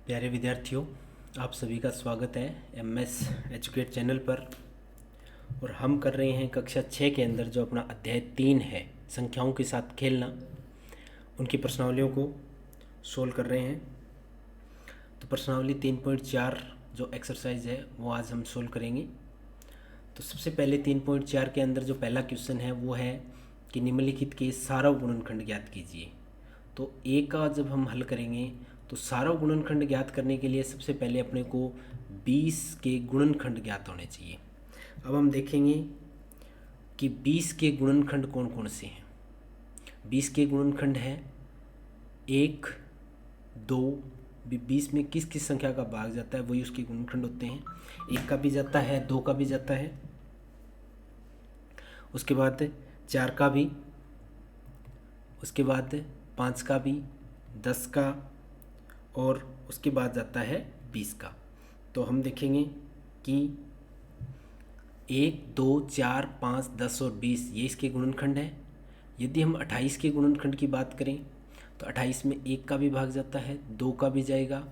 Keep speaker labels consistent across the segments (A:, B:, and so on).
A: प्यारे विद्यार्थियों, आप सभी का स्वागत है एमएस एजुकेट चैनल पर। और हम कर रहे हैं कक्षा 6 के अंदर जो अपना अध्याय 3 है, संख्याओं के साथ खेलना, उनकी प्रश्नावलियों को सोल्व कर रहे हैं। तो प्रश्नावली 3.4 जो एक्सरसाइज है वो आज हम सोल्व करेंगे। तो सबसे पहले 3.4 के अंदर जो पहला क्वेश्चन है वो है कि निम्नलिखित के सारव गुणनखंड ज्ञात कीजिए। तो ए का जब हम हल करेंगे तो सारव गुणनखंड ज्ञात करने के लिए सबसे पहले अपने को 20 के गुणनखंड ज्ञात होने चाहिए। अब हम देखेंगे कि 20 के गुणनखंड कौन कौन से हैं। 20 के गुणनखंड है 1, 2। 20 में किस किस संख्या का भाग जाता है वही उसके गुणनखंड होते हैं। 1 का भी जाता है, 2 का भी जाता है, उसके बाद 4 का भी, उसके बाद 5 का भी, 10 का, और उसके बाद जाता है 20 का। तो हम देखेंगे कि 1, 2, 4, 5, 10 और 20 ये इसके गुणनखंड है। यदि हम 28 के गुणनखंड की बात करें तो 28 में 1 का भी भाग जाता है, 2 का भी जाएगा,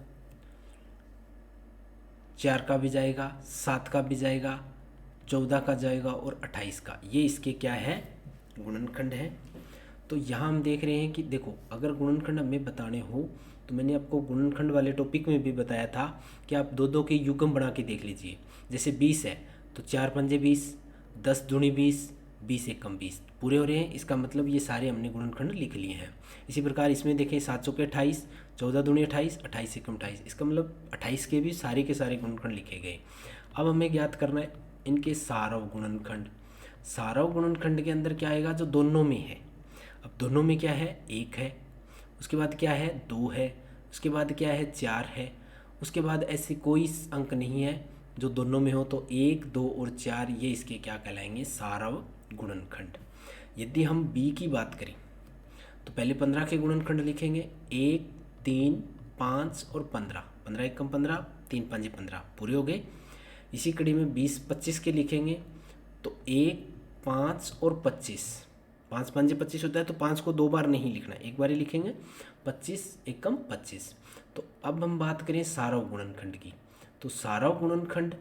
A: 4 का भी जाएगा, 7 का भी जाएगा, 14 का जाएगा और 28 का। ये इसके क्या है, गुणनखंड है। तो यहाँ हम देख रहे हैं कि देखो, अगर गुणनखंड हमें बताने हो तो मैंने आपको गुणनखंड वाले टॉपिक में भी बताया था कि आप दो दो के युग्म बना के देख लीजिए। जैसे 20 है तो 4 पंजे 20, 10 दूनी 20, 20 एकम 20 पूरे हो रहे हैं। इसका मतलब ये सारे हमने गुणनखंड लिख लिए हैं। इसी प्रकार इसमें देखें 7 चौके 28, 14 दूनी 28, 28 एकम 28। इसका मतलब 28 के भी सारे के सारे गुणनखंड लिखे गए। अब हमें ज्ञात करना है इनके सारव गुणनखंड। सारव गुणनखंड के अंदर क्या आएगा, जो दोनों में है। अब दोनों में क्या है, 1 है, उसके बाद क्या है, 2 है, उसके बाद क्या है, 4 है, उसके बाद ऐसे कोई अंक नहीं है जो दोनों में हो। तो 1, 2 और 4 ये इसके क्या कहलाएंगे, सारव गुणनखंड। यदि हम बी की बात करें तो पहले 15 के गुणनखंड लिखेंगे, 1, 3, 5 और 15। 15 एकम 15, 3 पंजे 15 पूरे हो गए। इसी कड़ी में 20, 25 के लिखेंगे तो 1, 5 और 25। 5 पंजे 25 होता है तो 5 को 2 बार नहीं लिखना, एक बार ही लिखेंगे। 25 एकम 25। तो अब हम बात करें सारव गुणनखंड की। तो सारव गुणनखंड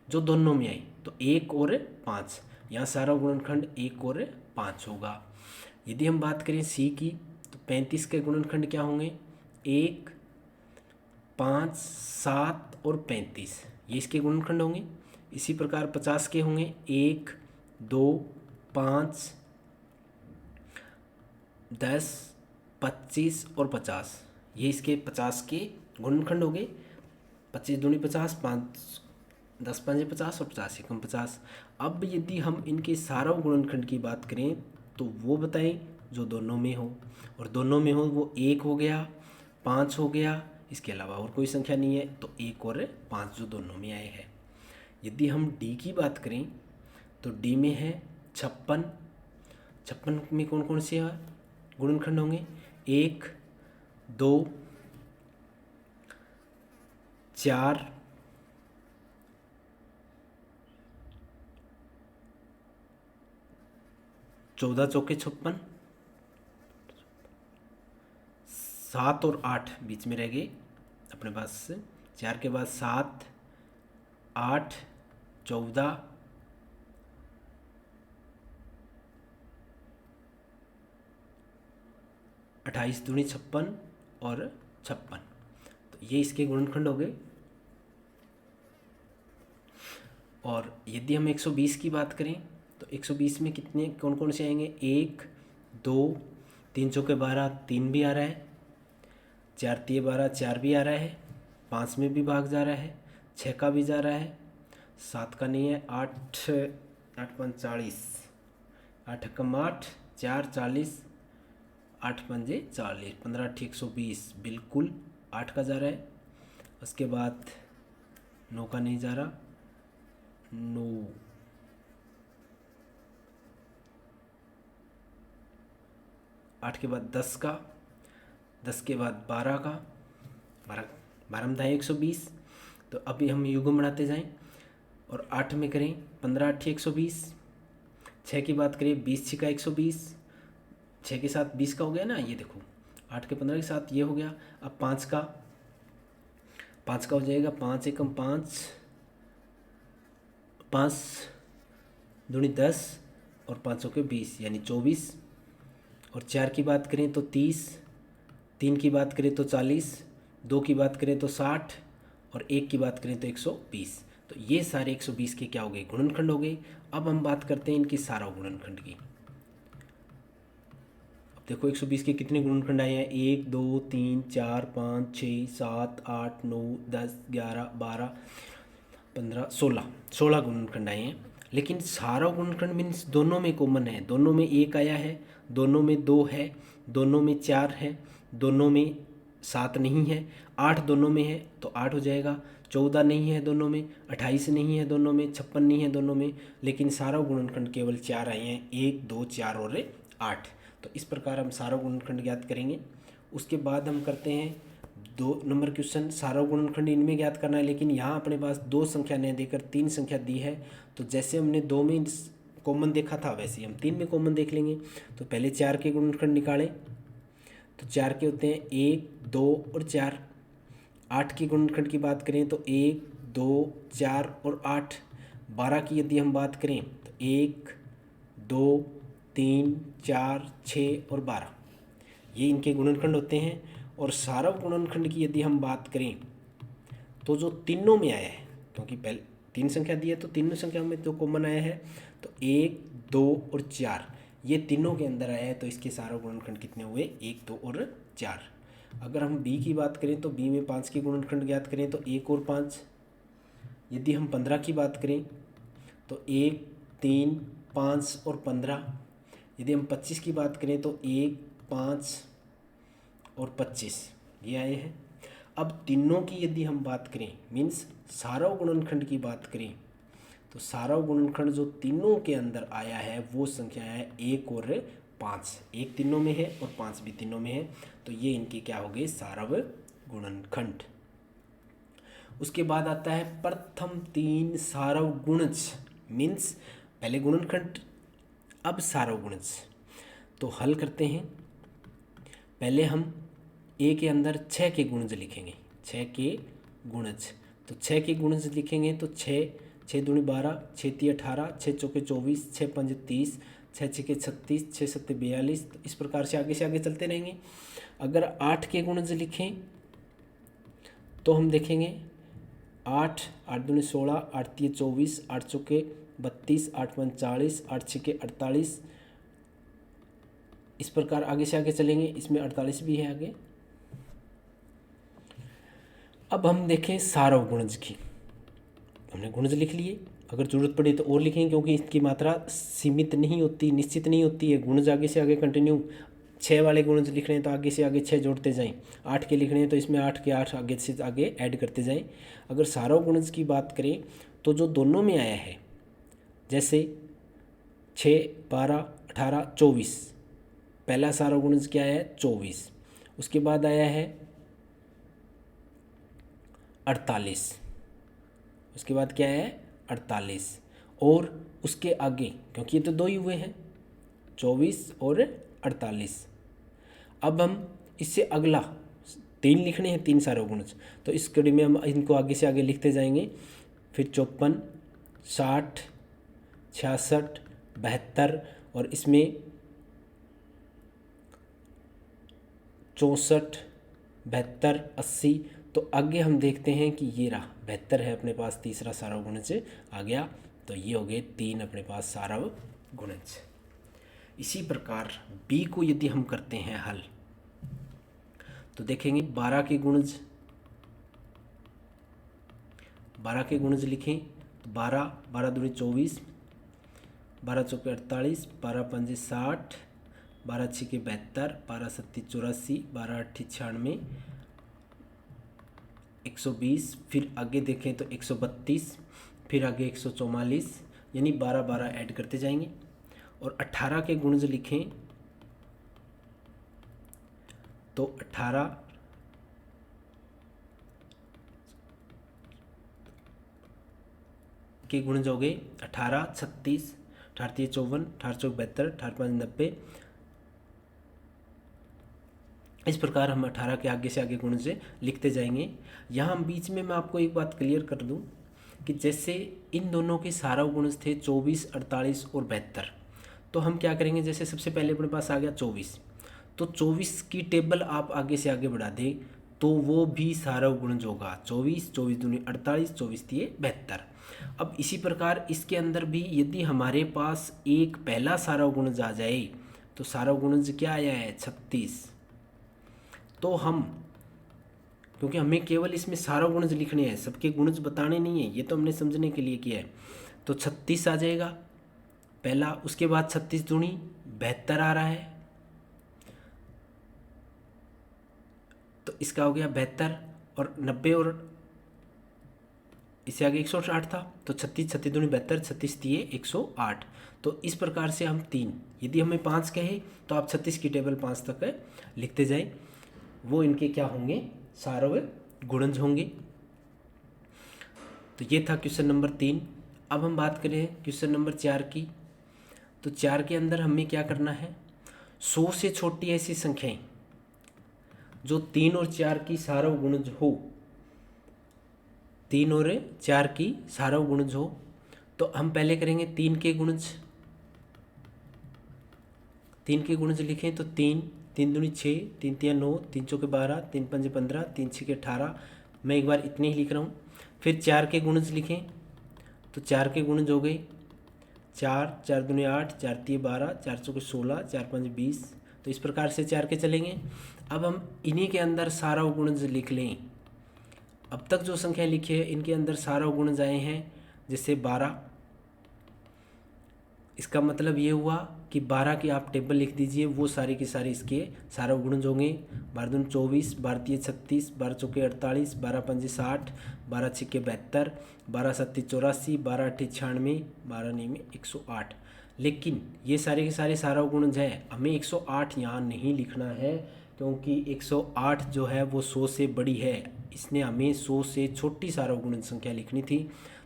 A: जो दोनों में आई तो 1 और 5, यहाँ सारव गुणनखंड 1 और 5 होगा। यदि हम बात करें सी की तो 35 के गुणनखंड क्या होंगे, 1, 5, 7 और 35 ये इसके गुणनखंड होंगे। इसी प्रकार 50 के होंगे 1, 2, 5, 10, 25 और 50 ये इसके 50 के गुणनखंड हो गए। 25 दूनी 50, 5 10 पंजे 50 और 50 एकम 50। अब यदि हम इनके सारव गुणनखंड की बात करें तो वो बताएं जो दोनों में हो, और दोनों में हो वो 1 हो गया, 5 हो गया, इसके अलावा और कोई संख्या नहीं है। तो 1 और 5 जो दोनों में आए हैं। यदि हम डी की बात करें तो डी में है 56। 56 में कौन कौन से गुणनखंड होंगे, 1, 2, 4, 14 चौके 56, 7 और 8 बीच में रह गए अपने पास से। 4 के बाद 7, 8, 14, 28 दूनी 56 और 56। तो ये इसके गुणनखंड हो गए। और यदि हम 120 की बात करें तो 120 में कितने कौन कौन से आएंगे, 1, 2, 3 चौके 12, 3 भी आ रहा है, 4 तिये 12, 4 भी आ रहा है, 5 में भी भाग जा रहा है, 6 का भी जा रहा है, 7 का नहीं है, 8, 8 5 40, 8 एकम 8, 4 40, 8 पंजे 40, 15 8 120 बिल्कुल 8 का जा रहा है। उसके बाद 9 का नहीं जा रहा, 9, 8 के बाद 10 का, 10 के बाद 12 का, 12 में था 120। तो अभी हम युग्म बनाते जाएं और 8 में करें 15 8 120। 6 की बात करें 20 6 का 120, 6 के साथ 20 का हो गया ना, ये देखो 8 के 15 के साथ ये हो गया। अब 5 का 5 का हो जाएगा 5 एकम 5, 5 दूनी 10 और 5 के 20 यानी 24। और 4 की बात करें तो 30, 3 की बात करें तो 40, 2 की बात करें तो 60 और 1 की बात करें तो 120। तो ये सारे 120 के क्या हो गए, गुणनखंड हो गए। अब हम बात करते हैं इनकी सारा गुणनखंड की। अब देखो 120 के कितने गुणनखंड आए हैं, 1 2 3 4 5 6 7 8 9 10 11 12 15 16 गुणनखंड आए हैं। लेकिन सारा गुणनखंड मीन्स दोनों में कॉमन है, दोनों में 1 आया है, दोनों में 2 है, दोनों में 4 है, दोनों में 7 नहीं है, 8 दोनों में है तो 8 हो जाएगा, 14 नहीं है दोनों में, 28 नहीं है दोनों में, 56 नहीं है दोनों में। लेकिन सारा गुणनखंड केवल 4 आए हैं, 1 2 4 और 8। तो इस प्रकार हम सारा गुणनखंड ज्ञात करेंगे। उसके बाद हम करते हैं 2 नंबर क्वेश्चन। सारा गुणनखंड इनमें ज्ञात करना है, लेकिन यहाँ अपने पास 2 संख्या नहीं देकर 3 संख्या दी है। तो जैसे हमने 2 में कॉमन देखा था वैसे ही हम 3 में कॉमन देख लेंगे। तो पहले 4 के गुणनखंड निकालें। तो 4 के होते हैं 1 2 और 4। 8 की गुणनखंड की बात करें तो 1 2 4 और 8। 12 की यदि हम बात करें तो 1 2 3 4 6 और 12, ये इनके गुणनखंड होते हैं। और सारा गुणनखंड की यदि हम बात करें तो जो तीनों में आया है, क्योंकि पहले 3 संख्या दी है तो तीनों संख्या में जो कॉमन आया है तो 1 2 और 4 ये तीनों के अंदर आया है। तो इसके सारा गुणनखंड कितने हुए, 1 2 और 4। अगर हम बी की बात करें तो बी में 5 के गुणनखंड ज्ञात करें तो 1 और 5। यदि हम 15 की बात करें तो 1 3 5 और 15। यदि हम 25 की बात करें तो 1 5 और 25 ये आए हैं। अब तीनों की यदि हम बात करें मीन्स सारा गुणनखंड की बात करें तो सारा गुणनखंड जो तीनों के अंदर आया है वो संख्या है 1 और 5। 1 तीनों में है और 5 भी तीनों में है। तो ये इनके क्या हो गए, सारव गुणनखंड। उसके बाद आता है प्रथम 3 सारव गुणज, मीन्स पहले गुणनखंड अब सारव गुणज। तो हल करते हैं। पहले हम ए के अंदर 6 के गुणज लिखेंगे, 6 के गुणज। तो 6 के गुणज लिखेंगे तो 6 दूनी 12, 6 3 18, 6 चौके 24, 6 5 30, 6 6 36, 6 7 42। तो इस प्रकार से आगे चलते रहेंगे। अगर 8 के गुणज लिखें तो हम देखेंगे 8 दूनी 16, 8 3 24, 8 चौके 32, 8 5 40, 8 6 48। इस प्रकार आगे चलेंगे, इसमें 48 भी है आगे। अब हम देखें सारव गुणज की। हमने गुणज लिख लिए, अगर ज़रूरत पड़े तो और लिखेंगे क्योंकि इसकी मात्रा सीमित नहीं होती, निश्चित नहीं होती है। गुणज आगे से आगे कंटिन्यू, 6 वाले गुणज लिख रहे हैं तो आगे से आगे 6 जोड़ते जाएं। 8 के लिख रहे हैं तो इसमें 8 के 8 आगे से आगे ऐड करते जाएं। अगर सारव गुणज की बात करें तो जो दोनों में आया है, जैसे 6 12 18 24, पहला सारव गुणज क्या है 24। उसके बाद आया है 48, उसके बाद क्या है 48। और उसके आगे क्योंकि ये तो 2 ही हुए हैं, 24 और 48। अब हम इससे अगला 3 लिखने हैं, 3 सारे गुणज। तो इस कड़ी में हम इनको आगे से आगे लिखते जाएंगे। फिर 54 60 66 72 और इसमें 64 72 80। तो आगे हम देखते हैं कि ये रहा 72 है अपने पास, तीसरा सारव गुणज आ गया। तो ये हो गए 3 अपने पास सारव गुणज। इसी प्रकार बी को यदि हम करते हैं हल तो देखेंगे 12 के गुणज, 12 के गुणज लिखें तो 12 दूनी 24, 12 चौके 48, 12 पंजे 60, 12 छिके 72, 12 सत्ती 84, 12 अट्ठी 96, 120। फिर आगे देखें तो 132, फिर आगे 144, यानी 12 12 ऐड करते जाएंगे। और 18 के गुणज लिखें तो 18 के गुणज हो गए 18 36, 18 54, 18 72, 18 90, इस प्रकार हम 18 के आगे से आगे गुणज लिखते जाएंगे। यहाँ हम बीच में मैं आपको एक बात क्लियर कर दूँ कि जैसे इन दोनों के सारव गुणज थे 24, 48 और 72, तो हम क्या करेंगे, जैसे सबसे पहले अपने पास आ गया 24, तो 24 की टेबल आप आगे से आगे बढ़ा दें तो वो भी सारव गुणज होगा 24, 24 दूनी 48, 24 दिए 72। अब इसी प्रकार इसके अंदर भी यदि हमारे पास एक पहला सारव गुणज आ जाए तो सारव गुणज क्या आया है 36, तो हम, क्योंकि हमें केवल इसमें सारव गुणज लिखने हैं, सबके गुणज बताने नहीं है, ये तो हमने समझने के लिए किया है, तो 36 आ जाएगा पहला। उसके बाद 36 दूनी 72 आ रहा है, तो इसका हो गया 72 और 90 और इससे आगे 108 था, तो 36, 36 दूनी 72, 36 दिए 108। तो इस प्रकार से हम 3, यदि हमें 5 कहे तो आप 36 की टेबल 5 तक लिखते जाएं, वो इनके क्या होंगे, सारव गुणज होंगे। तो ये था क्वेश्चन नंबर 3। अब हम बात करें क्वेश्चन नंबर 4 की। तो 4 के अंदर हमें क्या करना है, 100 से छोटी ऐसी संख्याएं जो 3 और 4 की सारव गुणज हो, 3 और 4 की सारव गुणज हो, तो हम पहले करेंगे 3 के गुणज। 3 के गुणज लिखें तो 3, 3 दूनी 6, 3 तिया 9, 3 चौके 12, 3 पंजे 15, 3 छके 18। मैं एक बार इतने ही लिख रहा हूँ। फिर 4 के गुणज लिखें तो 4 के गुणज हो गए 4, 4 दूनी 8, 4 तिये 12, 4 चौके 16, 4 पंजे 20। तो इस प्रकार से 4 के चलेंगे। अब हम इन्हीं के अंदर सारव गुणज लिख लें। अब तक जो संख्या लिखी है इनके अंदर सारव गुणज आए हैं, जैसे 12, इसका मतलब ये हुआ कि 12 की आप टेबल लिख दीजिए, वो सारी की सारी इसके सारव गुणज होंगे। 12 दूनी 24, 12 तिये 36, 12 चौके 48, 12 पंजे 60, 12 छिक्के 72, 12 सत्ती 84, 12 अट्ठी 96, 12 नीमे 108। लेकिन ये सारे के सारे सारव गुणज हैं, हमें 108 यहाँ नहीं लिखना है, क्योंकि 108 जो है वो 100 से बड़ी है, इसने हमें 100 से छोटी सारव गुणज संख्या लिखनी थी,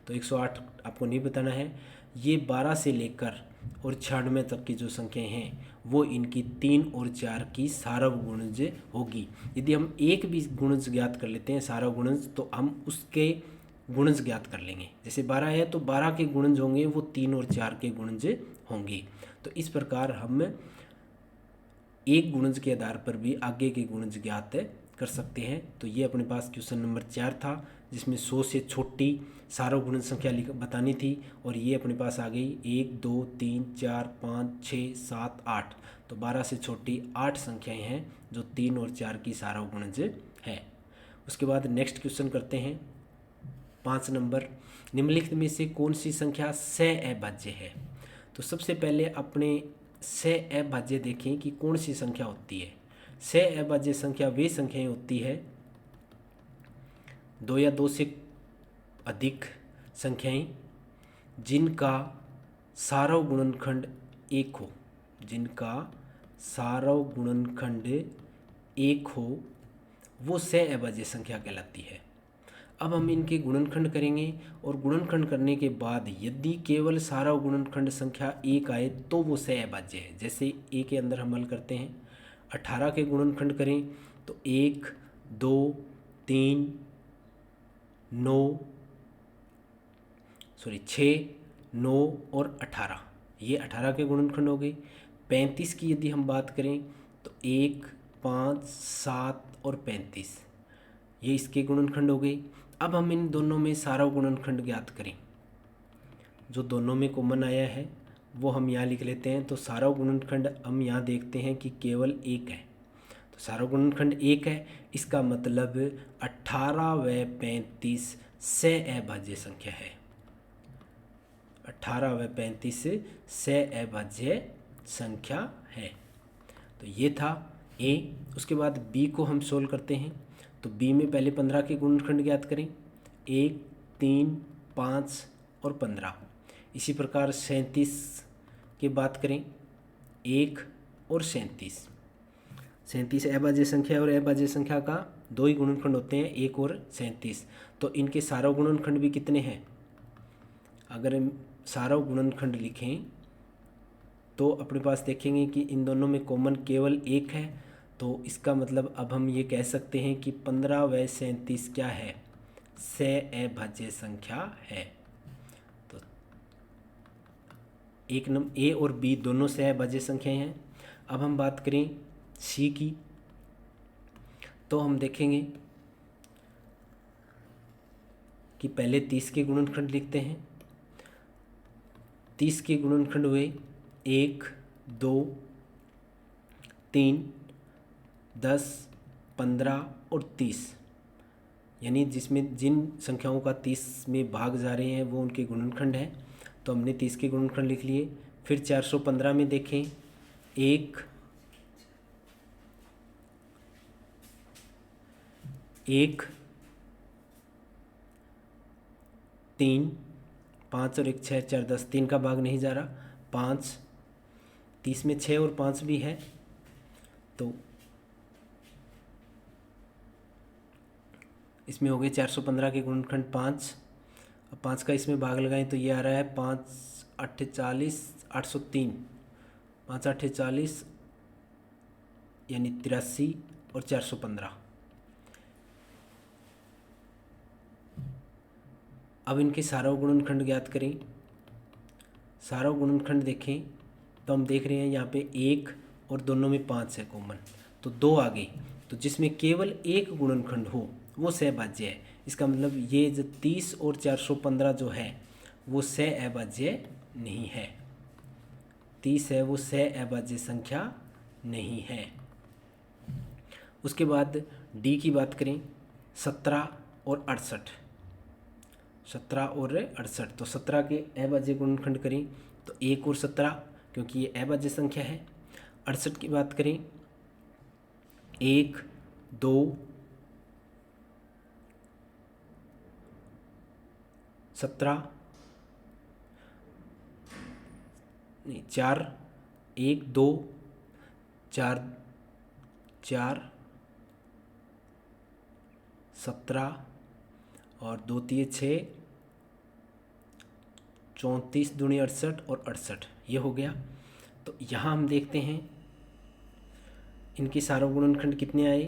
A: तो 108 आपको नहीं बताना है। ये 12 से लेकर और 96 तक की जो संख्याएं हैं वो इनकी 3 और 4 की सारव गुणज होगी। यदि हम एक भी गुणज ज्ञात कर लेते हैं सारव गुणज, तो हम उसके गुणज ज्ञात कर लेंगे। जैसे 12 है तो 12 के गुणज होंगे वो 3 और 4 के गुणज होंगे। तो इस प्रकार हम एक गुणज के आधार पर भी आगे के गुणज ज्ञात कर सकते हैं। तो ये अपने पास क्वेश्चन नंबर 4 था, जिसमें 100 से छोटी सारव गुणज संख्या बतानी थी, और ये अपने पास आ गई 1, 2, 3, 4, 5, 6, 7, 8। तो 12 से छोटी 8 संख्याएं हैं जो 3 और 4 की सारव गुणज है। उसके बाद नेक्स्ट क्वेश्चन करते हैं 5 नंबर। निम्नलिखित में से कौन सी संख्या सह अभाज्य है। तो सबसे पहले अपने सह अभाज्य देखें कि कौन सी संख्या होती है। सह अभाज्य संख्या वे संख्याएं होती है 2 या 2 से अधिक संख्याएं जिनका सारव गुणनखंड 1 हो, जिनका सारव गुणनखंड 1 हो, वो सह अभाज्य संख्या कहलाती है। अब हम इनके गुणनखंड करेंगे, और गुणनखंड करने के बाद यदि केवल सारव गुणनखंड संख्या 1 आए तो वो सह अभाज्य है। जैसे ए के अंदर हम हल करते हैं, 18 के गुणनखंड करें तो 1, 2, 3, 6, 9 और 18, ये 18 के गुणनखंड हो गए। 35 की यदि हम बात करें तो 1, 5, 7 और 35, ये इसके गुणनखंड हो गए। अब हम इन दोनों में सारव गुणनखंड ज्ञात करें। जो दोनों में कॉमन आया है वो हम यहाँ लिख लेते हैं। तो सारव गुणनखंड हम यहाँ देखते हैं कि केवल 1 है, तो सारव गुणनखंड 1 है, इसका मतलब 18 व 35 सह अभाज्य संख्या है। 18 व 35 सह अभाज्य संख्या है। तो ये था ए। उसके बाद बी को हम सोल्व करते हैं। तो बी में पहले 15 के गुणनखंड ज्ञात करें, 1, 3, 5 और 15। इसी प्रकार 37 की बात करें, 1 और 37। 37 अभाज्य संख्या और अभाज्य संख्या का 2 ही गुणनखंड होते हैं, 1 और 37। तो इनके सारव गुणनखंड भी कितने हैं। अगर हम सारव गुणनखंड लिखें तो अपने पास देखेंगे कि इन दोनों में कॉमन केवल 1 है, तो इसका मतलब अब हम ये कह सकते हैं कि 15 व 37 क्या है, सहअभाज्य संख्या है। तो एक नंबर ए और बी दोनों सहअभाज्य संख्याएं हैं। अब हम बात करें सी की, तो हम देखेंगे कि पहले 30 के गुणनखंड लिखते हैं। 30 के गुणनखंड हुए 1, 2, 3, 10, 15 और 30, यानी जिसमें जिन संख्याओं का 30 में भाग जा रहे हैं वो उनके गुणनखंड हैं। तो हमने 30 के गुणनखंड लिख लिए। फिर 415 में देखें, 1, 3, 5 और 1 6, 4 10, 3 का भाग नहीं जा रहा, 5, 30 में 6 और 5 भी है, तो इसमें हो गए 415 के गुणनखंड 5। अब 5 का इसमें भाग लगाएं तो ये आ रहा है 5 8 40, 803, 5 8 40 यानी 83 और 415। अब इनके सारों गुणनखंड ज्ञात करें। सारों गुणनखंड देखें तो हम देख रहे हैं यहाँ पे 1 और दोनों में 5 है कॉमन, तो 2 आ गई। तो जिसमें केवल एक गुणनखंड हो वो सहअभाज्य है। इसका मतलब ये जो 30 और 415 जो है वो सहअभाज्य नहीं है। 30 है वो सहअभाज्य संख्या नहीं है। उसके बाद डी की बात करें, 17 और 68, 17 और 68, तो 17 के अभाज्य गुणनखंड करें तो 1 और 17, क्योंकि ये अभाज्य संख्या है। 68 की बात करें, 1, 2, 17 नहीं 4, 1 2 4 4 17 और 2 3 6, 34 दूनी 68 और 68, ये हो गया। तो यहाँ हम देखते हैं इनके सारों गुणनखंड कितने आए।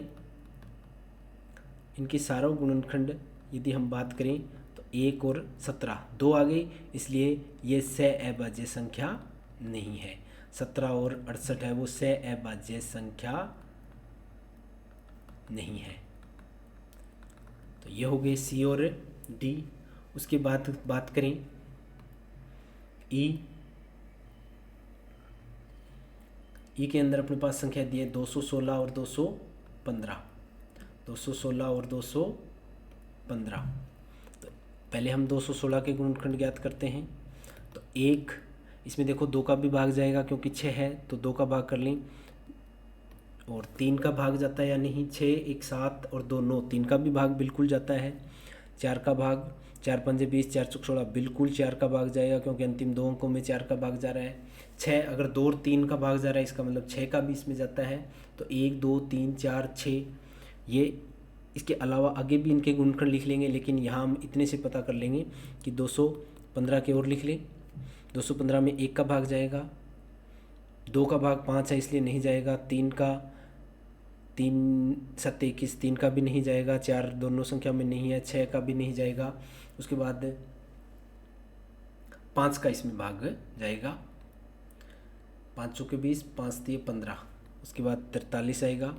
A: इनके सारों गुणनखंड यदि हम बात करें तो 1 और 17, 2 आ गई, इसलिए ये सहअभाज्य संख्या नहीं है। 17 और 68 है वो सहअभाज्य संख्या नहीं है। तो ये हो गए सी और डी। उसके बाद बात करें ई के अंदर अपने पास संख्या दी है 216 और 215, 216 और 215। तो पहले हम 216 के गुणनखंड ज्ञात करते हैं। तो 1, इसमें देखो 2 का भी भाग जाएगा क्योंकि 6 है, तो 2 का भाग कर लें, और 3 का भाग जाता है या नहीं, 6 1 7 और 2 9, 3 का भी भाग बिल्कुल जाता है। 4 का भाग, 4 पंजे 20, 4 चौक 16, बिल्कुल 4 का भाग जाएगा क्योंकि अंतिम 2 अंकों में 4 का भाग जा रहा है। 6 अगर 2 और 3 का भाग जा रहा है, इसका मतलब 6 का भी इसमें जाता है। तो 1 2 3 4 6, ये इसके अलावा आगे भी इनके गुणनखंड लिख लेंगे, लेकिन यहाँ हम इतने से पता कर लेंगे कि 215 के और लिख लें। 215 में 1 का भाग जाएगा, 2 का भाग 5 है इसलिए नहीं जाएगा, 3 का 3 7 21, 3 का भी नहीं जाएगा, 4 दोनों संख्या में नहीं है, 6 का भी नहीं जाएगा। उसके बाद 5 का इसमें भाग जाएगा, 5 चौके 20, 5 दिए 15, उसके बाद 43 आएगा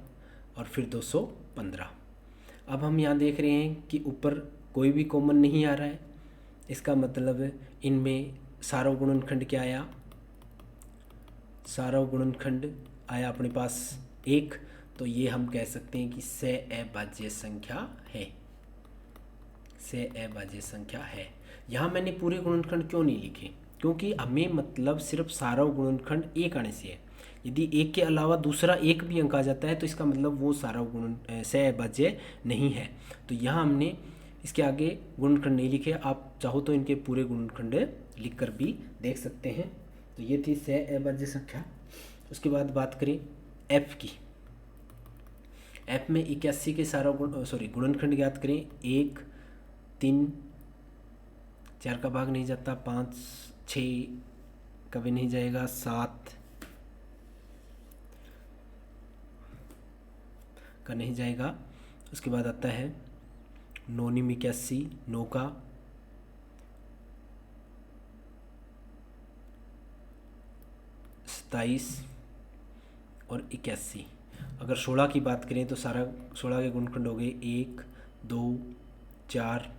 A: और फिर 215। अब हम यहाँ देख रहे हैं कि ऊपर कोई भी कॉमन नहीं आ रहा है, इसका मतलब इनमें सारों गुणनखंड क्या आया, सारों गुणनखंड आया अपने पास 1। तो ये हम कह सकते हैं कि सहअभाज्य संख्या है, सहअभाज्य संख्या है। यहाँ मैंने पूरे गुणनखंड क्यों नहीं लिखे, क्योंकि हमें मतलब सिर्फ सारों गुणनखंड 1 आने से है। यदि 1 के अलावा दूसरा 1 भी अंक आ जाता है तो इसका मतलब वो सारा सहअभाज्य नहीं है। तो यहाँ हमने इसके आगे गुणनखंड नहीं लिखे, आप चाहो तो इनके पूरे गुणनखंड लिख कर भी देख सकते हैं। तो ये थी सहअभाज्य संख्या। उसके बाद बात करें एफ की। एफ में 81 के सारा गुणनखंड ज्ञात करें। 1 3, 4 का भाग नहीं जाता, 5 6 कभी नहीं जाएगा, 7 का नहीं जाएगा। उसके बाद आता है 9 × 81, 9 का 27 और 81। अगर 16 की बात करें तो सारा 16 के गुणनखंड हो गए 1, 2, 4,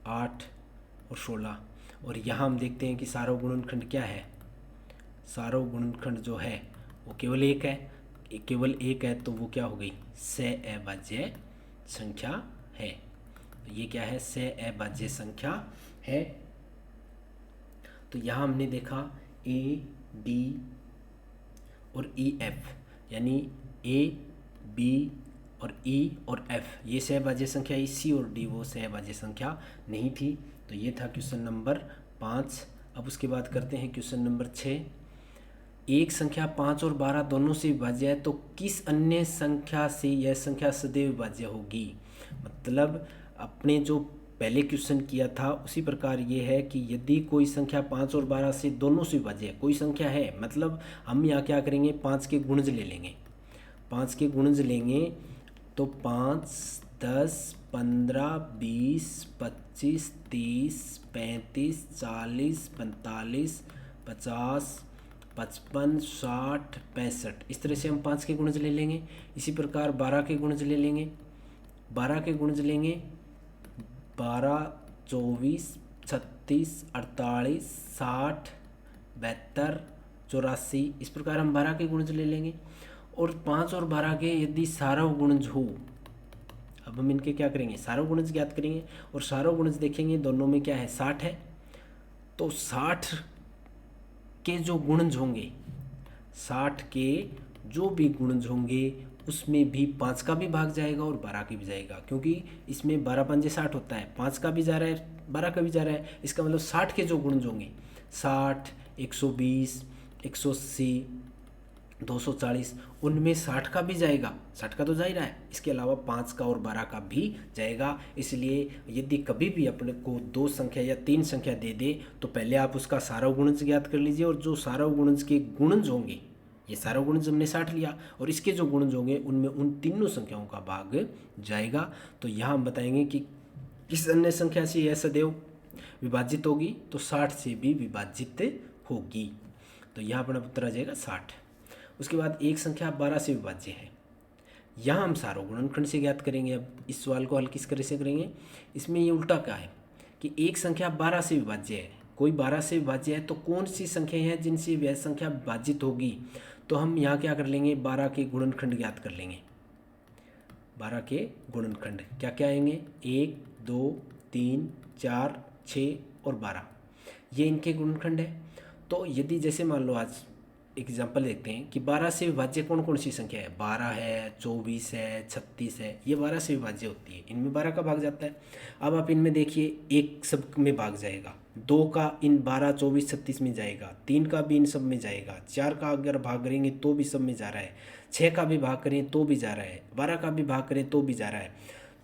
A: 8 और 16। और यहाँ हम देखते हैं कि सारा गुणनखंड क्या है, सारा गुणनखंड जो है वो केवल एक है, केवल एक है, तो वो क्या हो गई, सह-अभाज्य संख्या है। तो ये क्या है, सह-अभाज्य संख्या है। तो यहाँ हमने देखा A, B और E, F, यानी A, B और E और F ये सहभाज्य संख्या, C और D वो सहभाज्य संख्या नहीं थी। तो ये था क्वेश्चन नंबर 5। अब उसके बाद करते हैं क्वेश्चन नंबर 6। एक संख्या 5 और 12 दोनों से विभाज्य है तो किस अन्य संख्या से यह संख्या सदैव विभाज्य होगी। मतलब अपने जो पहले क्वेश्चन किया था उसी प्रकार ये है कि यदि कोई संख्या 5 और 12 से दोनों से विभाज्य है, कोई संख्या है, मतलब हम यहाँ क्या करेंगे, 5 के गुणज ले लेंगे। 5 के गुणज लेंगे तो 5, 10, 15, 20, 25, 30, 35, 40, 45, 50, 55, 60, 65, इस तरह से हम 5 के गुणज ले लेंगे। इसी प्रकार 12 के गुणज ले लेंगे। 12 के गुणज लेंगे 12, 24, 36, 48, 60, 72, 84, इस प्रकार हम 12 के गुणज ले लेंगे। और 5 और 12 के यदि सारा गुणज हो, अब हम इनके क्या करेंगे, सारा गुणज ज्ञात करेंगे। और सारा गुणज देखेंगे दोनों में क्या है, 60 है। तो 60 के जो गुणज होंगे, 60 के जो भी गुणज होंगे उसमें भी 5 का भी भाग जाएगा और 12 का भी जाएगा, क्योंकि इसमें 12 पंजे 60 होता है, 5 का भी जा रहा है 12 का भी जा रहा है। इसका मतलब 60 के जो गुणज होंगे, 60, 120, 180, 240, उनमें 60 का भी जाएगा, 60 का तो जा ही रहा है, इसके अलावा 5 का और 12 का भी जाएगा। इसलिए यदि कभी भी अपने को 2 संख्या या 3 संख्या दे दे तो पहले आप उसका सारा गुणज ज्ञात कर लीजिए, और जो सारा गुणज के गुणज होंगे, ये सारा गुणज हमने 60 लिया और इसके जो गुणज होंगे उनमें उन तीनों संख्याओं का भाग जाएगा। तो यहाँ हम बताएंगे कि किस अन्य संख्या से यह सदैव विभाजित होगी, तो 60 से भी विभाजित होगी। तो यहाँ अपना उत्तर आ जाएगा 60। उसके बाद एक संख्या 12 से विभाज्य है, यहाँ हम सारो गुणनखंड से ज्ञात करेंगे। अब इस सवाल को हल किस तरह से करेंगे, इसमें ये उल्टा क्या है कि एक संख्या 12 से विभाज्य है, कोई 12 से विभाज्य है तो कौन सी संख्या है जिनसे वह संख्या विभाजित होगी। तो हम यहाँ क्या कर लेंगे, 12 के गुणनखंड ज्ञात कर लेंगे। 12 के गुणनखंड क्या क्या आएंगे, 1, 2, 3, 4, 6 और 12, ये इनके गुणनखंड है। तो यदि जैसे मान लो आज एग्जाम्पल देखते हैं कि 12 से विभाज्य कौन कौन सी संख्या है, 12 है, 24 है, 36 है, ये 12 से विभाज्य होती है, इनमें 12 का भाग जाता है। अब आप इनमें देखिए, एक सब में भाग जाएगा, 2 का इन 12, 24, 36 में जाएगा, 3 का भी इन सब में जाएगा, 4 का अगर भाग करेंगे तो भी सब में जा रहा है, 6 का भी भाग करें तो भी जा रहा है, 12 का भी भाग करें तो भी जा रहा है।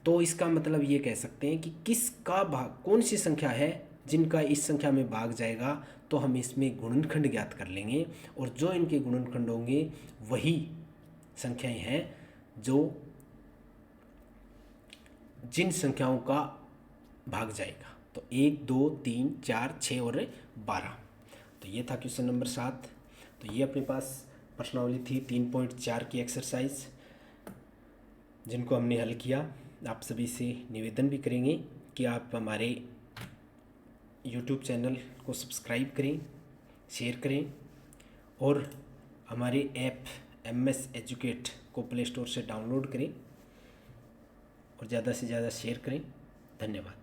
A: तो इसका मतलब ये कह सकते हैं कि किसका भाग, कौन सी संख्या है जिनका इस संख्या में भाग जाएगा, तो हम इसमें गुणनखंड ज्ञात कर लेंगे। और जो इनके गुणनखंड होंगे वही संख्याएं हैं जो जिन संख्याओं का भाग जाएगा। तो 1, 2, 3, 4, 6 और 12। तो ये था क्वेश्चन नंबर 7। तो ये अपने पास प्रश्नावली थी 3.4 की एक्सरसाइज, जिनको हमने हल किया। आप सभी से निवेदन भी करेंगे कि आप हमारे YouTube चैनल को सब्सक्राइब करें, शेयर करें और हमारे ऐप MS एजुकेट को प्ले स्टोर से डाउनलोड करें और ज़्यादा से ज़्यादा शेयर करें। धन्यवाद।